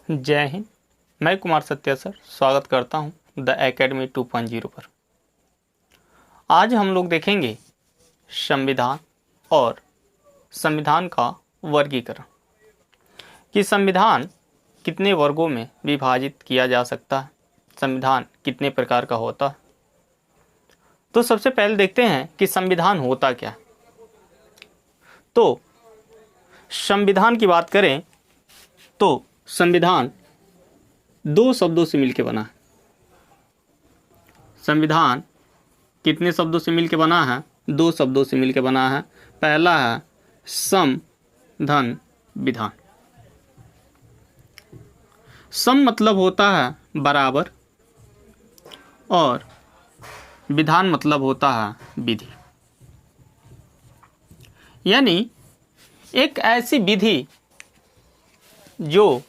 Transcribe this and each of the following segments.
जय हिंद। मैं कुमार सत्या सर स्वागत करता हूं द एकेडमी 2.0 पर। आज हम लोग देखेंगे संविधान और संविधान का वर्गीकरण कि संविधान कितने वर्गों में विभाजित किया जा सकता है, संविधान कितने प्रकार का होता है। तो सबसे पहले देखते हैं कि संविधान होता क्या है। तो संविधान की बात करें तो संविधान दो शब्दों से मिलकर बना है। संविधान कितने शब्दों से मिलकर बना है? दो शब्दों से मिलकर बना है। पहला है सम धन विधान। सम मतलब होता है बराबर और विधान मतलब होता है विधि। यानी एक ऐसी विधि जो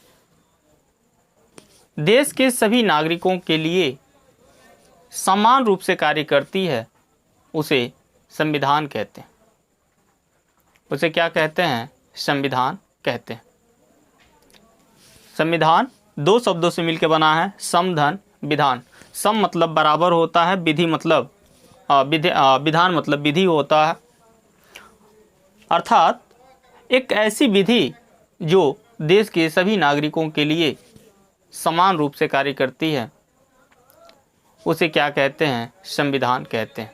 देश के सभी नागरिकों के लिए समान रूप से कार्य करती है, उसे संविधान कहते हैं। उसे क्या कहते हैं? संविधान कहते हैं। संविधान दो शब्दों से मिलकर बना है, सम धन विधान। सम मतलब बराबर होता है, विधि मतलब विधान मतलब विधि होता है। अर्थात एक ऐसी विधि जो देश के सभी नागरिकों के लिए समान रूप से कार्य करती है, उसे क्या कहते हैं? संविधान कहते हैं।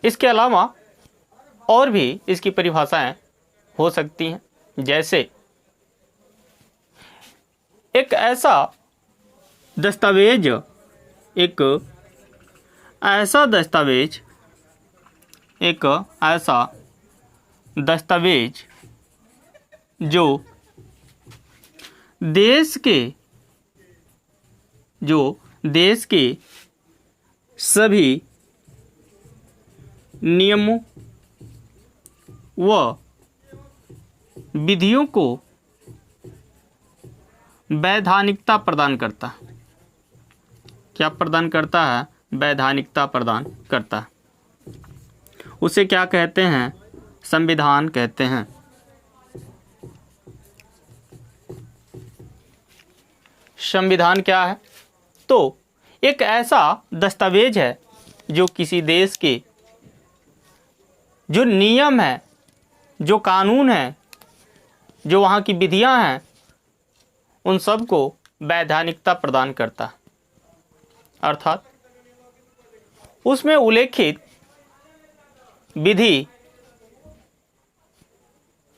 इसके अलावा और भी इसकी परिभाषाएं हो सकती हैं, जैसे एक ऐसा दस्तावेज जो देश के सभी नियमों व विधियों को वैधानिकता प्रदान करता है। क्या प्रदान करता है? वैधानिकता प्रदान करता है। उसे क्या कहते हैं? संविधान कहते हैं। संविधान क्या है? तो एक ऐसा दस्तावेज है जो किसी देश के जो नियम है, जो कानून है, जो वहाँ की विधियाँ हैं, उन सब को वैधानिकता प्रदान करता है। अर्थात उसमें उल्लेखित विधि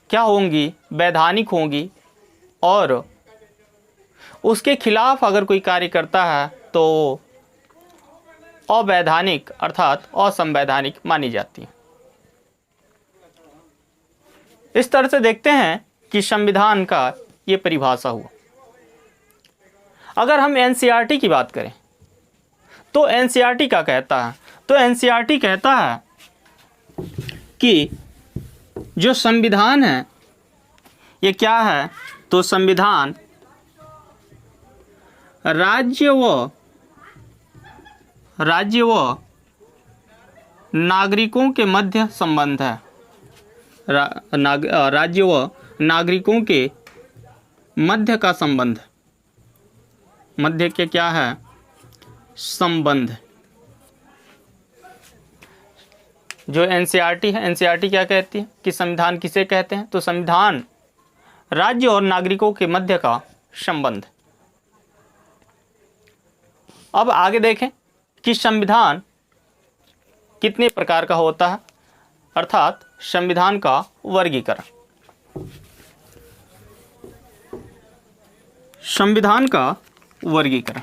क्या होंगी? वैधानिक होंगी, और उसके खिलाफ अगर कोई कार्य करता है तो अवैधानिक अर्थात असंवैधानिक मानी जाती है। इस तरह से देखते हैं कि संविधान का ये परिभाषा हुआ। अगर हम एनसीईआरटी की बात करें तो एनसीईआरटी क्या कहता है? तो एनसीईआरटी कहता है कि जो संविधान है ये क्या है? तो संविधान राज्य व नागरिकों के मध्य संबंध है। राज्य व नागरिकों के मध्य का संबंध। मध्य के क्या है? संबंध। जो एनसीईआरटी है, एनसीईआरटी क्या कहती है कि संविधान किसे कहते हैं? तो संविधान राज्य और नागरिकों के मध्य का संबंध। अब आगे देखें कि संविधान कितने प्रकार का होता है, अर्थात संविधान का वर्गीकरण। संविधान का वर्गीकरण।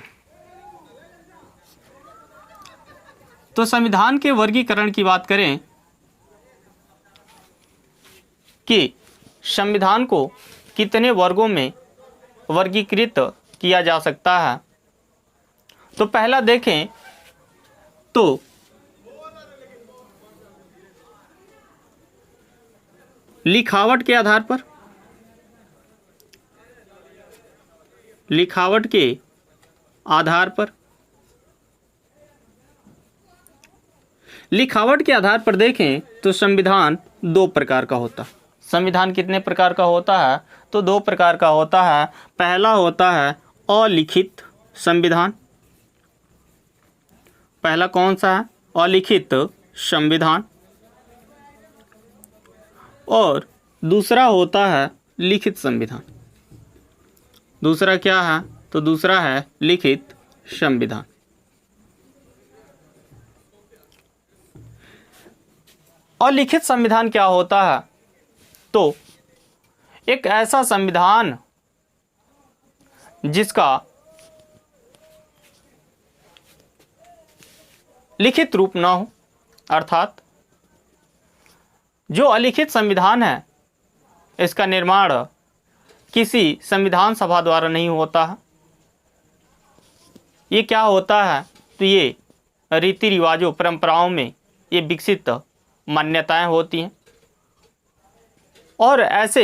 तो संविधान के वर्गीकरण की बात करें कि संविधान को कितने वर्गों में वर्गीकृत किया जा सकता है, तो पहला देखें तो लिखावट के आधार पर। लिखावट के आधार पर लिखावट के आधार पर देखें तो संविधान दो प्रकार का होता है। संविधान कितने प्रकार का होता है? तो 2 प्रकार का होता है। पहला होता है अलिखित संविधान। पहला कौन सा है? अलिखित संविधान। और दूसरा होता है लिखित संविधान। दूसरा क्या है? तो दूसरा है लिखित संविधान। अलिखित संविधान क्या होता है? तो एक ऐसा संविधान जिसका लिखित रूप ना हो, अर्थात जो अलिखित संविधान है इसका निर्माण किसी संविधान सभा द्वारा नहीं होता है। ये क्या होता है? तो ये रीति रिवाजों, परंपराओं में ये विकसित मान्यताएं होती हैं और ऐसे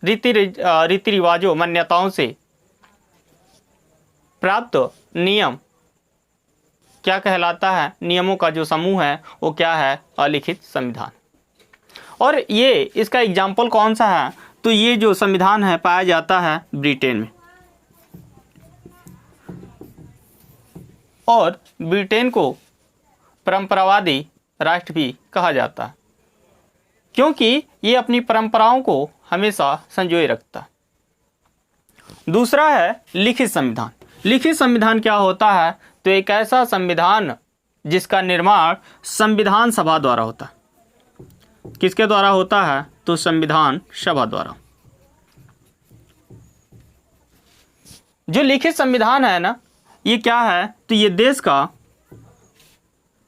रीति रिवाजों, मान्यताओं से प्राप्त नियम क्या कहलाता है? नियमों का जो समूह है वो क्या है? अलिखित संविधान। और ये इसका एग्जाम्पल कौन सा है? तो ये जो संविधान है पाया जाता है ब्रिटेन में। और ब्रिटेन को परंपरावादी राष्ट्र भी कहा जाता है क्योंकि ये अपनी परंपराओं को हमेशा संजोए रखता है। दूसरा है लिखित संविधान। लिखित संविधान क्या होता है? तो एक ऐसा संविधान जिसका निर्माण संविधान सभा द्वारा होता है। किसके द्वारा होता है? तो संविधान सभा द्वारा। जो लिखित संविधान है ना, ये क्या है? तो ये देश का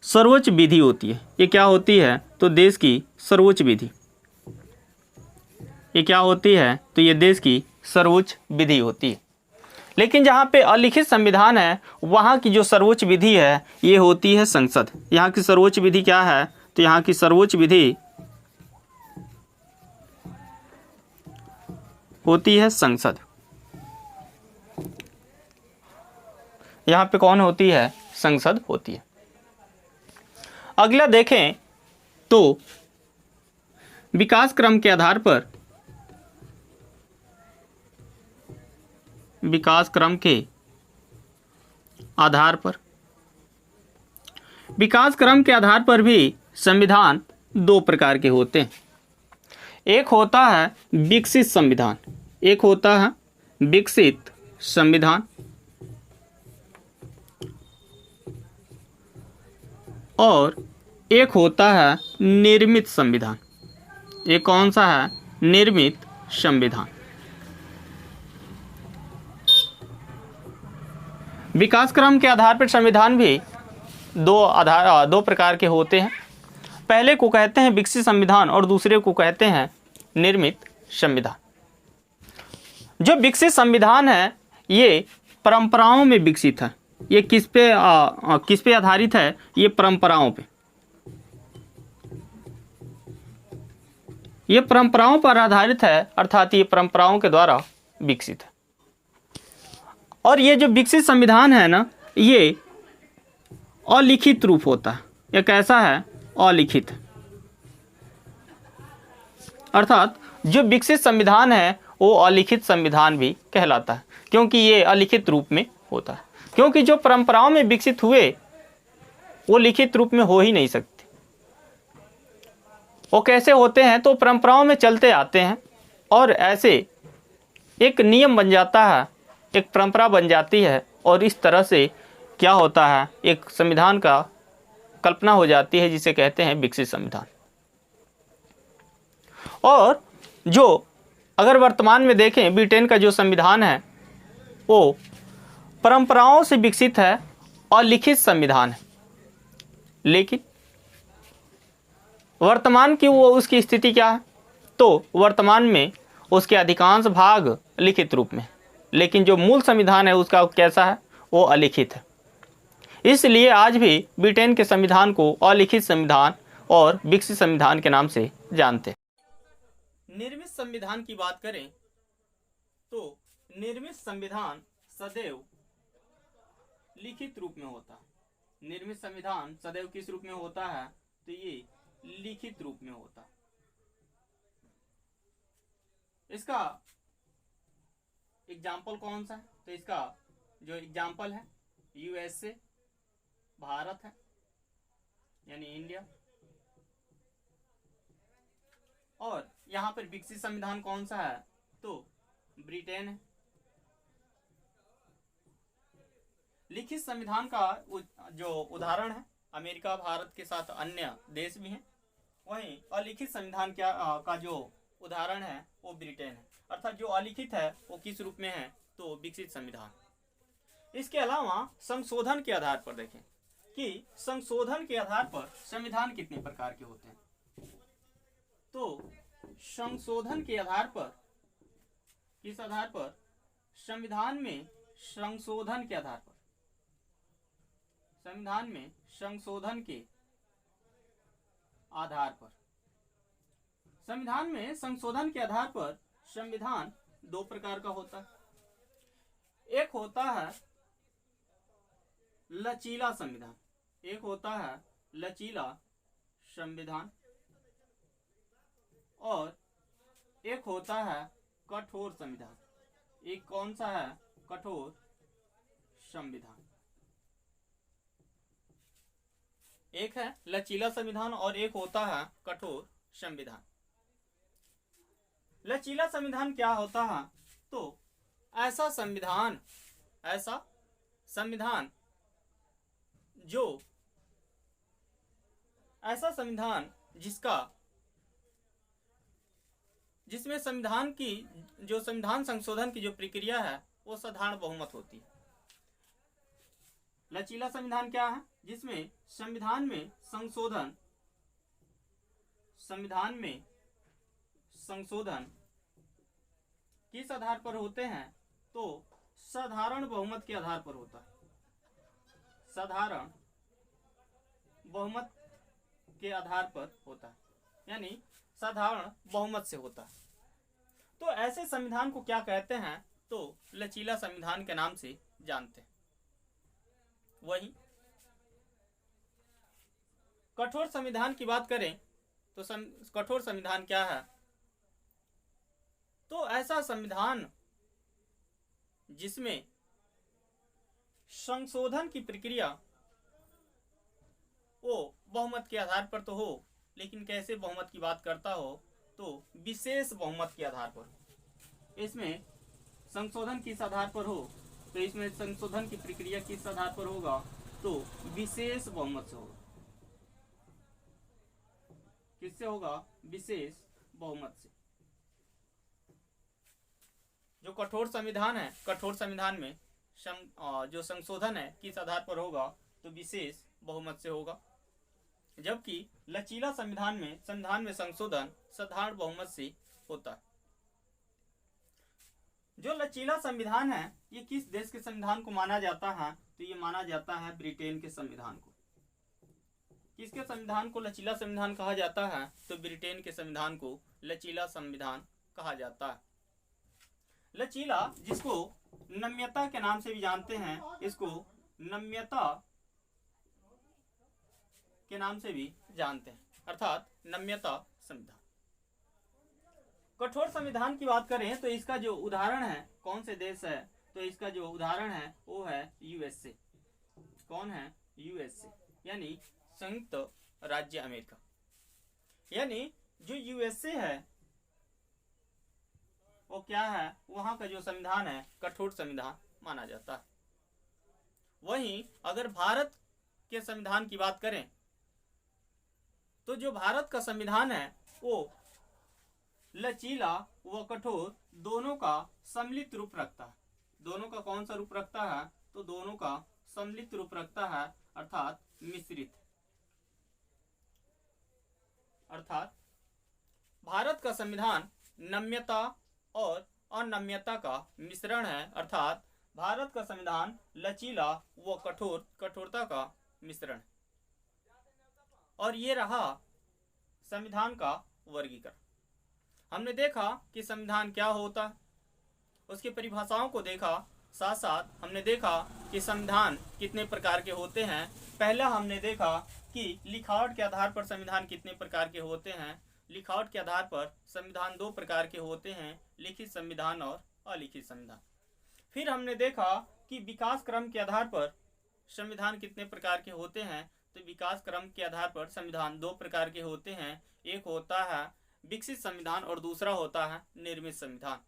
सर्वोच्च विधि होती है। ये क्या होती है? तो देश की सर्वोच्च विधि। ये क्या होती है? तो ये देश की सर्वोच्च विधि होती है। लेकिन जहाँ पे अलिखित संविधान है वहाँ की जो सर्वोच्च विधि है ये होती है संसद। यहाँ की सर्वोच्च विधि क्या है? तो यहाँ की सर्वोच्च विधि होती है संसद। यहाँ पे कौन होती है? संसद होती है। अगला देखें तो विकास क्रम के आधार पर, विकास क्रम के आधार पर, विकास क्रम के आधार पर भी संविधान 2 प्रकार के होते हैं। एक होता है विकसित संविधान, एक होता है विकसित संविधान और एक होता है निर्मित संविधान। एक कौन सा है? निर्मित संविधान। विकास क्रम के आधार पर संविधान भी 2 प्रकार के होते हैं। पहले को कहते हैं विकसित संविधान और दूसरे को कहते हैं निर्मित संविधान। जो विकसित संविधान है ये परंपराओं में विकसित है। ये किस पे आधारित है? ये परंपराओं पे। ये परंपराओं पर आधारित है, अर्थात ये परंपराओं के द्वारा विकसित है। और ये जो विकसित संविधान है ना, ये अलिखित रूप होता है। ये कैसा है? अलिखित। अर्थात जो विकसित संविधान है वो अलिखित संविधान भी कहलाता है क्योंकि ये अलिखित रूप में होता है। क्योंकि जो परंपराओं में विकसित हुए वो लिखित रूप में हो ही नहीं सकते। वो कैसे होते हैं? तो परंपराओं में चलते आते हैं और ऐसे एक नियम बन जाता है, एक परंपरा बन जाती है और इस तरह से क्या होता है? एक संविधान का कल्पना हो जाती है जिसे कहते हैं विकसित संविधान। और जो अगर वर्तमान में देखें ब्रिटेन का जो संविधान है वो परंपराओं से विकसित है और लिखित संविधान है। लेकिन वर्तमान की वो उसकी स्थिति क्या है? तो वर्तमान में उसके अधिकांश भाग लिखित रूप में, लेकिन जो मूल संविधान है उसका कैसा है? वो अलिखित है। इसलिए आज भी ब्रिटेन के संविधान को अलिखित संविधान और विकसित संविधान के नाम से जानते हैं। निर्मित संविधान की बात करें तो निर्मित संविधान सदैव लिखित रूप में होता है। निर्मित संविधान सदैव किस रूप में होता है? तो ये लिखित रूप में होता है। इसका एग्जाम्पल कौन सा है? तो इसका जो एग्जाम्पल है यूएसए, भारत है यानी इंडिया, और यहाँ पर विकसित संविधान कौन सा है? तो ब्रिटेन है। लिखित संविधान का जो उदाहरण है अमेरिका, भारत के साथ अन्य देश भी हैं। वहीं अलिखित संविधान का जो उदाहरण है वो ब्रिटेन है। अर्थात जो अलिखित है वो किस रूप में है? तो विकसित संविधान। इसके अलावा संशोधन के आधार पर देखें कि संशोधन के आधार पर संविधान कितने प्रकार के होते हैं। तो संशोधन के आधार पर, किस आधार पर? संविधान में संशोधन के आधार पर, संविधान में संशोधन के आधार पर, संविधान में संशोधन के आधार पर संविधान दो प्रकार का होता है। एक होता है लचीला संविधान, एक होता है लचीला संविधान, और एक होता है कठोर संविधान। एक कौन सा है? कठोर संविधान। एक है लचीला संविधान और एक होता है कठोर संविधान। लचीला संविधान क्या होता है? तो ऐसा संविधान जिसमें संविधान की जो संविधान संशोधन की जो प्रक्रिया है वो साधारण बहुमत होती है। लचीला संविधान क्या है? जिसमें संविधान में संशोधन किस आधार पर होते हैं? तो साधारण बहुमत के आधार पर होता है। साधारण बहुमत के आधार पर होता है, यानी साधारण बहुमत से होता है। तो ऐसे संविधान को क्या कहते हैं? तो लचीला संविधान के नाम से जानते हैं। वही कठोर संविधान की बात करें तो कठोर संविधान क्या है? तो ऐसा संविधान जिसमें संशोधन की प्रक्रिया वो बहुमत के आधार पर तो हो, लेकिन कैसे बहुमत की बात करता हो? तो विशेष बहुमत के आधार पर। इसमें संशोधन किस आधार पर हो? तो इसमें संशोधन की प्रक्रिया किस आधार पर होगा? तो विशेष बहुमत से होगा। किससे होगा? विशेष बहुमत से। जो कठोर संविधान है, कठोर संविधान में जो संशोधन है किस आधार पर होगा? तो विशेष बहुमत से होगा। जबकि लचीला संविधान में संशोधन साधारण बहुमत से होता है। जो लचीला संविधान है ये किस देश के संविधान को माना जाता है? तो ये माना जाता है ब्रिटेन के संविधान को। किसके संविधान को लचीला संविधान कहा जाता है? तो ब्रिटेन के संविधान को लचीला संविधान कहा जाता है। लचीला, जिसको नम्यता के नाम से भी जानते हैं, इसको नम्यता के नाम से भी जानते हैं, अर्थात नम्यता संविधान। कठोर संविधान की बात करें तो इसका जो उदाहरण है कौन से देश है? तो इसका जो उदाहरण है वो है यूएसए। कौन है? यूएसए, यानी संयुक्त राज्य अमेरिका। यानी जो यूएसए है वो क्या है? वहां का जो संविधान है कठोर संविधान माना जाता है। वहीं अगर भारत के संविधान की बात करें तो जो भारत का संविधान है वो लचीला व कठोर दोनों का सम्मिलित रूप रखता है। दोनों का कौन सा रूप रखता है? तो दोनों का सम्मिलित रूप रखता है, अर्थात मिश्रित। अर्थात भारत का संविधान नम्यता और अनम्यता का मिश्रण है, अर्थात भारत का संविधान लचीला व कठोरता का मिश्रण है। और ये रहा संविधान का वर्गीकरण। हमने देखा कि संविधान क्या होता है, उसकी परिभाषाओं को देखा, साथ साथ हमने देखा कि संविधान कितने प्रकार के होते हैं। पहला हमने देखा कि लिखावट के आधार पर संविधान कितने प्रकार के होते हैं, लिखावट के आधार पर संविधान दो प्रकार के होते हैं, लिखित संविधान और अलिखित संविधान। फिर हमने देखा कि विकास क्रम के आधार पर संविधान कितने प्रकार के होते हैं, तो विकास क्रम के आधार पर संविधान दो प्रकार के होते हैं, एक होता है विकसित संविधान और दूसरा होता है निर्मित संविधान।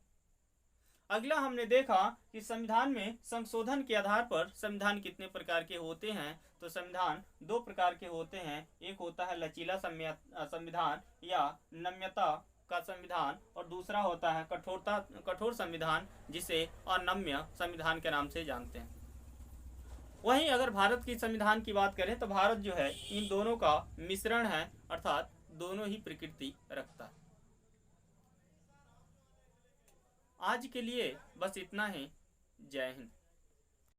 अगला हमने देखा कि संविधान में संशोधन के आधार पर संविधान कितने प्रकार के होते हैं, तो संविधान दो प्रकार के होते हैं, एक होता है लचीला संविधान या नम्यता का संविधान और दूसरा होता है कठोर संविधान, जिसे अनम्य संविधान के नाम से जानते हैं। वहीं अगर भारत की संविधान की बात करें तो भारत जो है इन दोनों का मिश्रण है, अर्थात दोनों ही प्रकृति रखता है। आज के लिए बस इतना ही। जय हिंद।